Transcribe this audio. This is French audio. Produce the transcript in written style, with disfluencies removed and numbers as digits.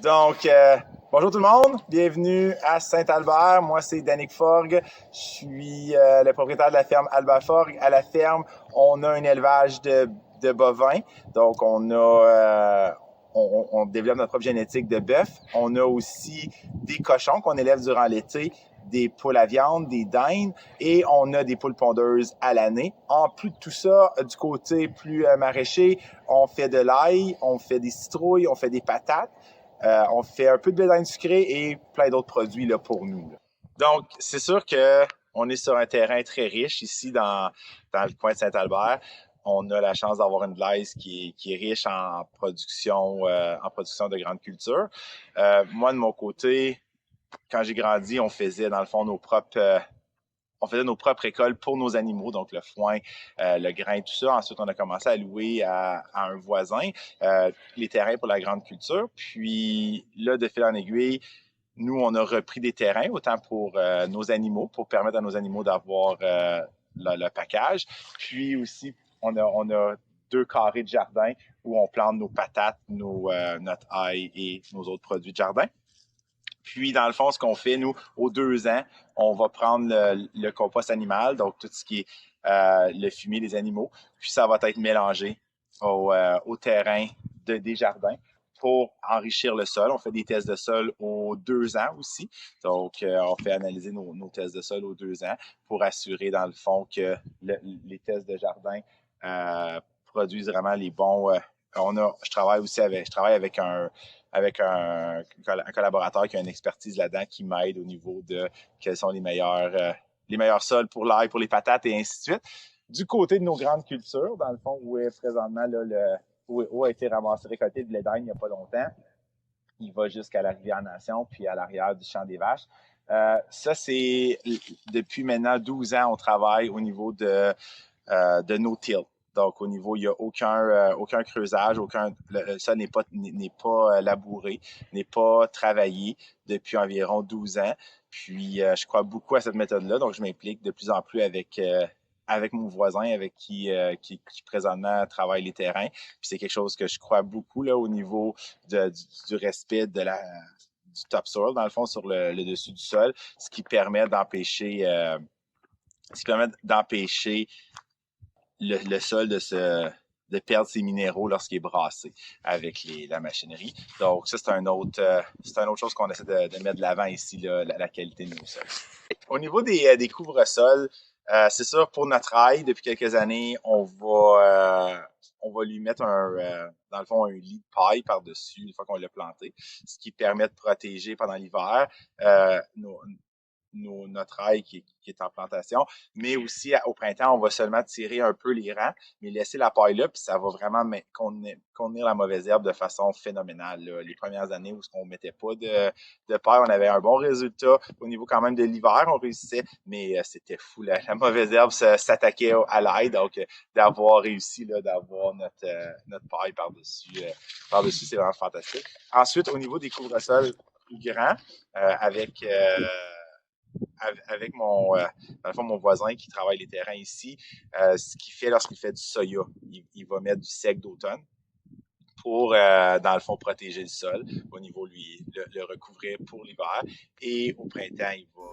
Donc, bonjour tout le monde, bienvenue à Saint-Albert. Moi, c'est Danick Forgue. Je suis le propriétaire de la ferme Albert Forgue. À la ferme, on a un élevage de bovins. Donc, on développe notre propre génétique de bœuf. On a aussi des cochons qu'on élève durant l'été, des poules à viande, des dindes, et on a des poules pondeuses à l'année. En plus de tout ça, du côté plus maraîcher, on fait de l'ail, on fait des citrouilles, on fait des patates. On fait un peu de blé d'Inde sucré et plein d'autres produits là, pour nous. Là. Donc, c'est sûr qu'on est sur un terrain très riche ici dans le coin de Saint-Albert. On a la chance d'avoir une glaise qui est riche en production de grandes cultures. Moi, de mon côté, quand j'ai grandi, on faisait dans le fond on faisait nos propres récoltes pour nos animaux, donc le foin, le grain, tout ça. Ensuite, on a commencé à louer à un voisin les terrains pour la grande culture. Puis là, de fil en aiguille, nous, on a repris des terrains, autant pour nos animaux, pour permettre à nos animaux d'avoir le package. Puis aussi, on a 2 carrés de jardin où on plante nos patates, notre ail et nos autres produits de jardin. Puis, dans le fond, ce qu'on fait, nous, aux 2 ans, on va prendre le compost animal, donc tout ce qui est le fumier des animaux, puis ça va être mélangé au terrain des jardins pour enrichir le sol. On fait des tests de sol aux 2 ans aussi. Donc, on fait analyser nos tests de sol aux 2 ans pour assurer, dans le fond, que les tests de jardin produisent vraiment les bons. Je travaille avec un collaborateur qui a une expertise là-dedans qui m'aide au niveau de quels sont les meilleurs sols pour l'ail, pour les patates et ainsi de suite. Du côté de nos grandes cultures, dans le fond, où est présentement où a été ramassé, récolté le blé d'Inde il n'y a pas longtemps, il va jusqu'à la Rivière-Nation, puis à l'arrière du Champ des Vaches. Ça, c'est depuis maintenant 12 ans, on travaille au niveau de no-till. Donc, au niveau, il n'y a aucun creusage, le sol n'est pas labouré, n'est pas travaillé depuis environ 12 ans. Puis, je crois beaucoup à cette méthode-là. Donc, je m'implique de plus en plus avec mon voisin, avec qui présentement travaille les terrains. Puis, c'est quelque chose que je crois beaucoup là, au niveau du respect du topsoil, dans le fond, sur le dessus du sol, ce qui permet d'empêcher le sol de perdre ses minéraux lorsqu'il est brassé avec la machinerie. Donc, ça, c'est une autre chose qu'on essaie de mettre de l'avant ici, là, la qualité de nos sols. Au niveau des couvre-sols, c'est sûr, pour notre ail, depuis quelques années, on va lui mettre dans le fond, un lit de paille par-dessus une fois qu'on l'a planté, ce qui permet de protéger pendant l'hiver notre ail qui est en plantation, mais aussi au printemps, on va seulement tirer un peu les rangs, mais laisser la paille là, puis ça va vraiment contenir la mauvaise herbe de façon phénoménale. Là. Les premières années où on ne mettait pas de paille, on avait un bon résultat. Au niveau quand même de l'hiver, on réussissait, mais c'était fou. La mauvaise herbe s'attaquait à l'ail, donc d'avoir réussi là, d'avoir notre paille par-dessus, c'est vraiment fantastique. Ensuite, au niveau des couvre-sols grands, avec dans le fond, mon voisin qui travaille les terrains ici, ce qu'il fait lorsqu'il fait du soya, il va mettre du sec d'automne pour, dans le fond, protéger le sol au niveau, lui, le recouvrir pour l'hiver. Et au printemps, il va